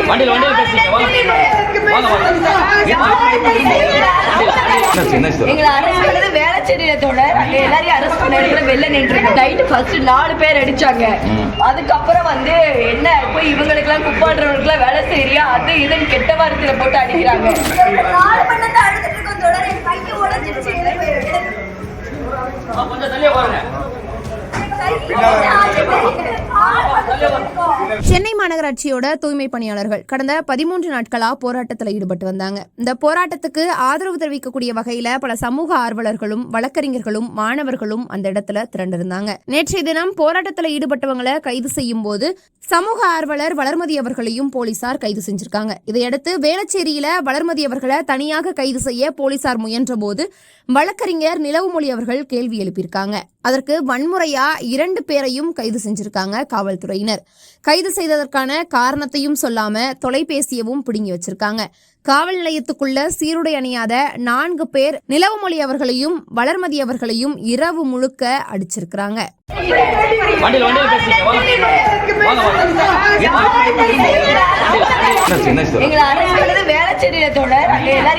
வண்டியில பேசுறீங்க. எங்களை அரெஸ்ட் பண்ணது வேளச்சேரியில தொடர். அங்க எல்லாரையும் அரெஸ்ட் பண்ண வெளில நின்று நைட்டு ஃபர்ஸ்ட் 4 பேர் அடிச்சாங்க. அதுக்கப்புறம் வந்து என்ன போய் இவங்களுக்கு எல்லாம் குப்பாடுறவங்களுக்கு வேலை செய்யறியா அது இதுன்னு கெட்ட வார்த்தையில போட்டு அடிக்கிறாங்க. 4 மணி நேரம் அழுதுட்டு இருக்கோம் தொடர். என் கையை உடைஞ்சிருச்சு. கொஞ்சம் தள்ளியே பாருங்க. சென்னை மாநகராட்சியோட தூய்மை பணியாளர்கள் கடந்த 13 நாட்களா போராட்டத்தில் ஈடுபட்டு வந்தாங்க. இந்த போராட்டத்துக்கு ஆதரவு தெரிவிக்கக்கூடிய வகையில பல சமூக ஆர்வலர்களும் வழக்கறிஞர்களும் மாணவர்களும் அந்த இடத்துல திரண்டிருந்தாங்க. நேற்றைய தினம் போராட்டத்தில் ஈடுபட்டவங்களை கைது செய்யும் போது சமூக ஆர்வலர் வளர்மதி அவர்களையும் போலீசார் கைது செஞ்சிருக்காங்க. இதையடுத்து வேளச்சேரியில வளர்மதி அவர்களை தனியாக கைது செய்ய போலீசார் முயன்ற போது வழக்கறிஞர் நிலவுமொழி அவர்கள் கேள்வி எழுப்பியிருக்காங்க. அதற்கு வன்முறையா 2 பேரையும் கைது செஞ்சிருக்காங்க காவல்துறையினர். கைது செய்ததற்கான காரணத்தையும் சொல்லாம தொலைபேசியவும் பிடுங்கி வச்சிருக்காங்க. காவல் நிலையத்துக்குள்ள சீருடை அணியாத 4 பேர் நிலவுமொழி அவர்களையும் வளர்மதி அவர்களையும் இரவு முழுக்க அடிச்சிருக்காங்க. எங்களை அரெஸ்ட் பண்ணது வேளச்சேரியில தொடர். அங்க எல்லாரையும்